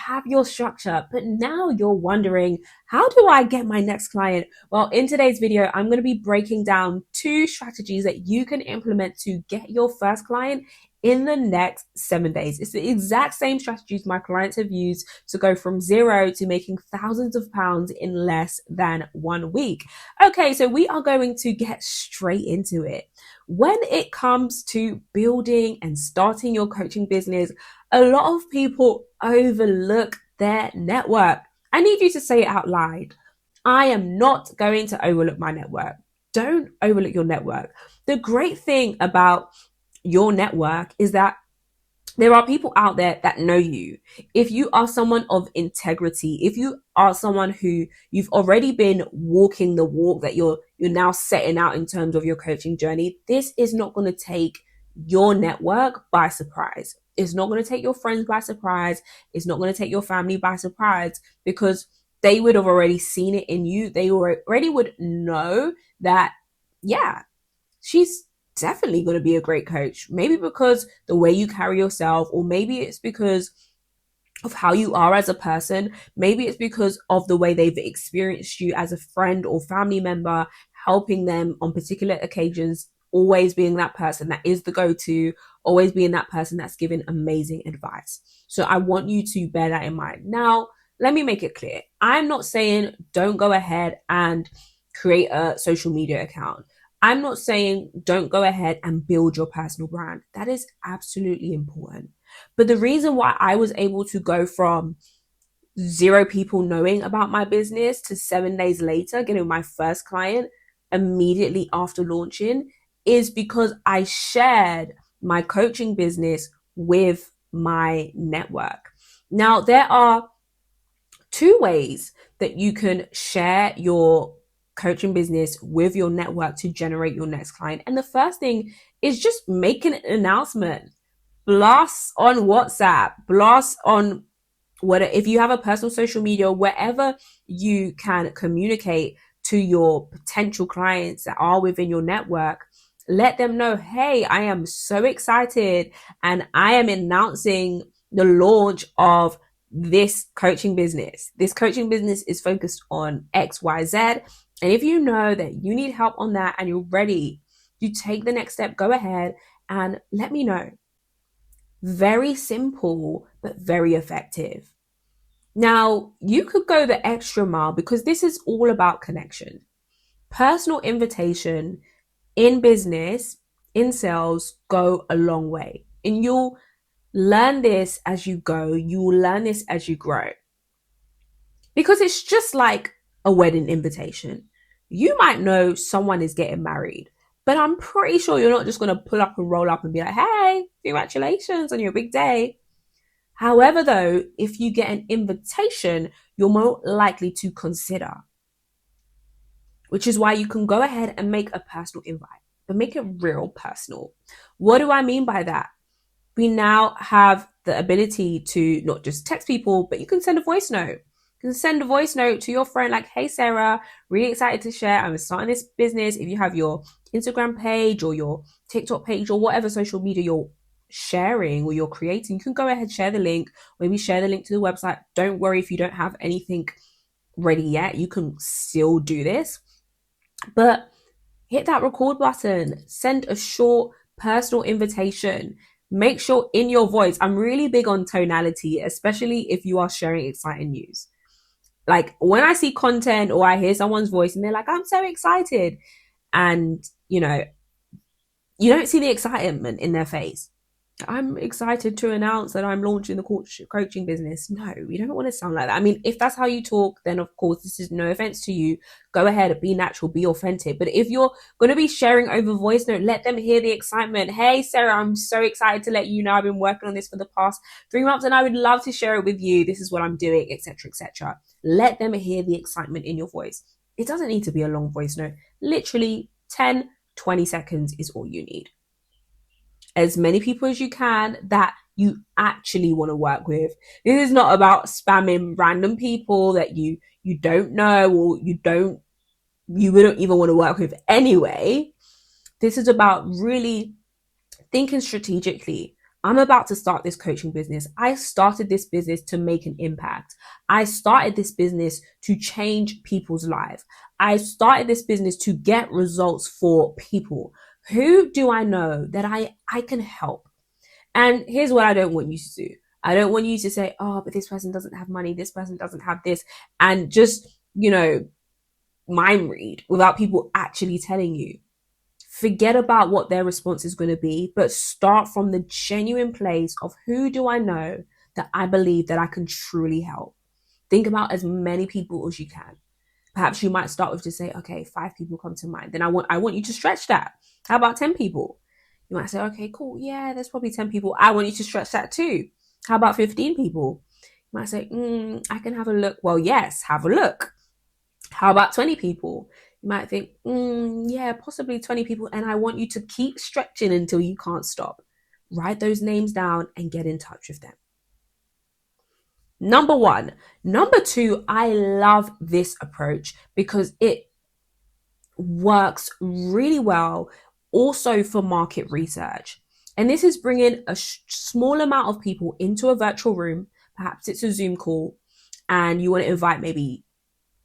have your structure, but now you're wondering, how do I get my next client? Well, in today's video, I'm going to be breaking down 2 strategies that you can implement to get your first client in the next 7 days. It's the exact same strategies my clients have used to go from zero to making thousands of pounds in less than 1 week. Okay, so we are going to get straight into it. When it comes to building and starting your coaching business, a lot of people overlook their network. I need you to say it out loud. I am not going to overlook my network. Don't overlook your network. The great thing about your network is that there are people out there that know you. If you are someone of integrity, if you are someone who you've already been walking the walk that you're now setting out in terms of your coaching journey, this is not going to take your network by surprise. It's not going to take your friends by surprise. It's not going to take your family by surprise, because they would have already seen it in you. They already would know that, yeah, she's definitely going to be a great coach. Maybe because the way you carry yourself, or maybe it's because of how you are as a person. Maybe it's because of the way they've experienced you as a friend or family member, helping them on particular occasions, always being that person that is the go-to, always being that person that's giving amazing advice. So I want you to bear that in mind. Now, let me make it clear. I'm not saying don't go ahead and create a social media account. I'm not saying don't go ahead and build your personal brand. That is absolutely important. But the reason why I was able to go from 0 people knowing about my business to 7 days later getting my first client immediately after launching is because I shared my coaching business with my network. Now, there are 2 ways that you can share your coaching business with your network to generate your next client. And the first thing is just make an announcement. Blast on WhatsApp, blast on whatever. If you have a personal social media, wherever you can communicate to your potential clients that are within your network, let them know, hey, I am so excited and I am announcing the launch of this coaching business. This coaching business is focused on XYZ. And if you know that you need help on that and you're ready to take the next step, go ahead and let me know. Very simple, but very effective. Now, you could go the extra mile because this is all about connection. Personal invitation in business, in sales, go a long way. And you'll learn this as you go. You will learn this as you grow. Because it's just like a wedding invitation. You might know someone is getting married, but I'm pretty sure you're not just going to pull up and roll up and be like, hey, congratulations on your big day. However, though, if you get an invitation, you're more likely to consider, which is why you can go ahead and make a personal invite, but make it real personal. What do I mean by that? We now have the ability to not just text people, but you can send a voice note. You can send a voice note to your friend like, hey, Sarah, really excited to share. I'm starting this business. If you have your Instagram page or your TikTok page or whatever social media you're sharing or you're creating, you can go ahead, share the link, maybe share the link to the website. Don't worry if you don't have anything ready yet. You can still do this, but hit that record button, send a short personal invitation. Make sure in your voice, I'm really big on tonality, especially if you are sharing exciting news. Like when I see content or I hear someone's voice and they're like, I'm so excited. And, you don't see the excitement in their face. I'm excited to announce that I'm launching the coaching business. No, we don't want to sound like that. I mean, if that's how you talk, then of course, this is no offense to you. Go ahead, be natural, be authentic. But if you're going to be sharing over voice note, let them hear the excitement. Hey, Sarah, I'm so excited to let you know I've been working on this for the past 3 months and I would love to share it with you. This is what I'm doing, etc., etc. Let them hear the excitement in your voice. It doesn't need to be a long voice note. Literally 10, 20 seconds is all you need. As many people as you can that you actually want to work with. This is not about spamming random people that you don't know or you wouldn't even want to work with anyway. This is about really thinking strategically. I'm about to start this coaching business. I started this business to make an impact. I started this business to change people's lives. I started this business to get results for people. Who do I know that I can help? And here's what I don't want you to do. I don't want you to say, oh, but this person doesn't have money. This person doesn't have this. And just, mind read without people actually telling you. Forget about what their response is going to be, but start from the genuine place of who do I know that I believe that I can truly help. Think about as many people as you can. Perhaps you might start with just say, okay, 5 people come to mind. Then I want you to stretch that. How about 10 people? You might say, okay, cool. Yeah, there's probably 10 people. I want you to stretch that too. How about 15 people? You might say, I can have a look. Well, yes, have a look. How about 20 people? You might think, yeah, possibly 20 people. And I want you to keep stretching until you can't stop. Write those names down and get in touch with them. Number 1. Number 2, I love this approach because it works really well also for market research. And this is bringing a small amount of people into a virtual room. Perhaps it's a Zoom call and you want to invite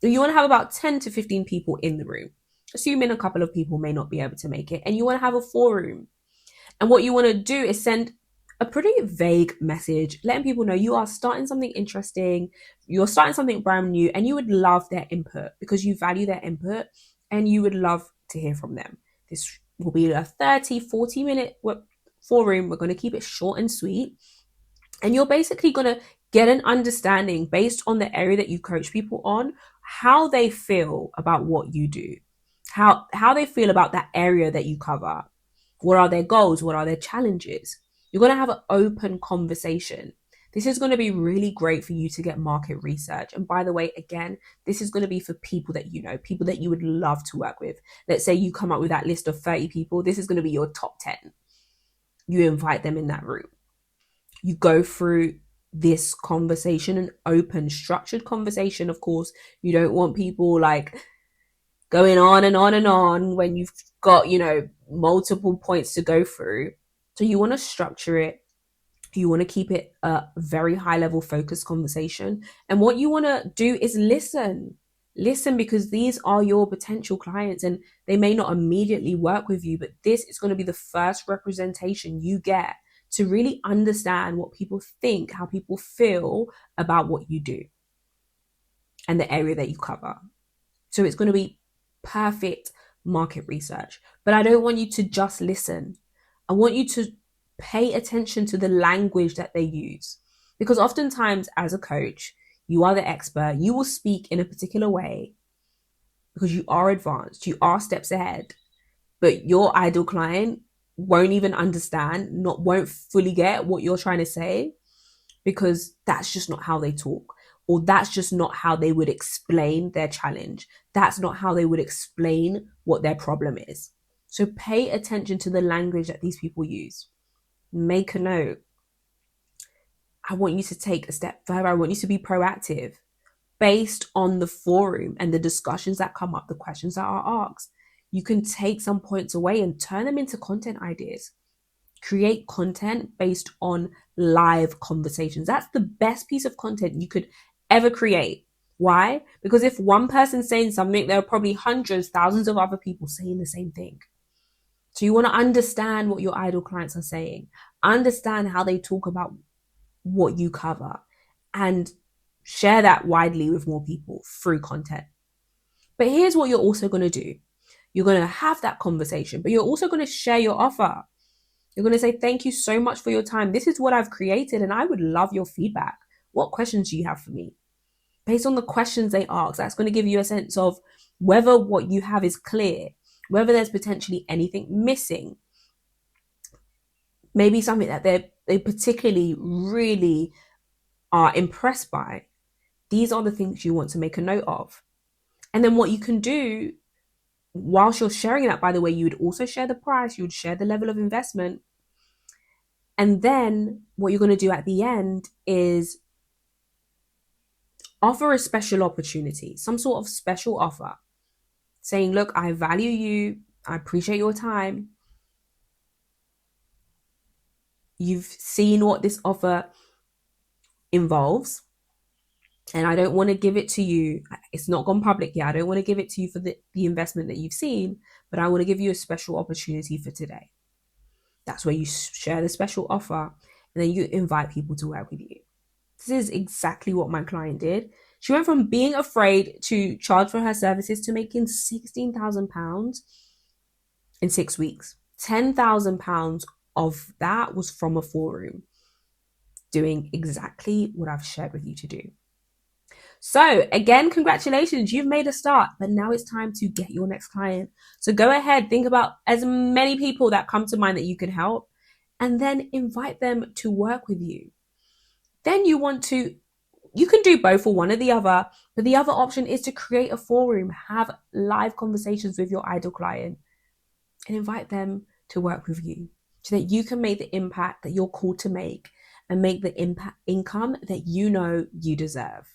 you want to have about 10 to 15 people in the room, assuming a couple of people may not be able to make it, and you want to have a forum. And what you want to do is send a pretty vague message, letting people know you are starting something interesting, you're starting something brand new, and you would love their input because you value their input and you would love to hear from them. This will be a 30-40 minute forum. We're going to keep it short and sweet. And you're basically going to get an understanding based on the area that you coach people on, how they feel about what you do, how they feel about that area that you cover. What are their goals? What are their challenges? You're going to have an open conversation. This is going to be really great for you to get market research. And by the way, again, this is going to be for people that you know, people that you would love to work with. Let's say you come up with that list of 30 people. This is going to be your top 10. You invite them in that room. You go through this conversation, an open, structured conversation. Of course, you don't want people like going on and on and on when you've got, multiple points to go through. So you want to structure it. You want to keep it a very high level focused conversation. And what you want to do is listen. Listen, because these are your potential clients and they may not immediately work with you, but this is going to be the first representation you get to really understand what people think, how people feel about what you do and the area that you cover. So it's going to be perfect market research. But I don't want you to just listen. I want you to pay attention to the language that they use. Because oftentimes, as a coach, you are the expert. You will speak in a particular way because you are advanced, you are steps ahead. But your ideal client won't even understand, won't fully get what you're trying to say because that's just not how they talk. Or that's just not how they would explain their challenge. That's not how they would explain what their problem is. So pay attention to the language that these people use. Make a note. I want you to take a step further. I want you to be proactive based on the forum and the discussions that come up, the questions that are asked. You can take some points away and turn them into content ideas. Create content based on live conversations. That's the best piece of content you could ever create. Why? Because if one person's saying something, there are probably hundreds, thousands of other people saying the same thing. So you want to understand what your ideal clients are saying, understand how they talk about what you cover, and share that widely with more people through content. But here's what you're also going to do. You're going to have that conversation, but you're also going to share your offer. You're going to say, thank you so much for your time. This is what I've created and I would love your feedback. What questions do you have for me? Based on the questions they ask, that's going to give you a sense of whether what you have is clear, whether there's potentially anything missing, maybe something that they particularly really are impressed by. These are the things you want to make a note of. And then what you can do whilst you're sharing that, by the way, you would also share the price, you would share the level of investment. And then what you're going to do at the end is offer a special opportunity, some sort of special offer, saying, look, I value you. I appreciate your time. You've seen what this offer involves, and I don't want to give it to you. It's not gone public yet. I don't want to give it to you for the investment that you've seen, but I want to give you a special opportunity for today. That's where you share the special offer and then you invite people to work with you. This is exactly what my client did. She went from being afraid to charge for her services to making £16,000 in 6 weeks. £10,000 of that was from a forum, doing exactly what I've shared with you to do. So again, congratulations, you've made a start, but now it's time to get your next client. So go ahead, think about as many people that come to mind that you can help, and then invite them to work with you. Then you can do both or one or the other, but the other option is to create a forum, have live conversations with your ideal client, and invite them to work with you so that you can make the impact that you're called to make and make the impact income that you know you deserve.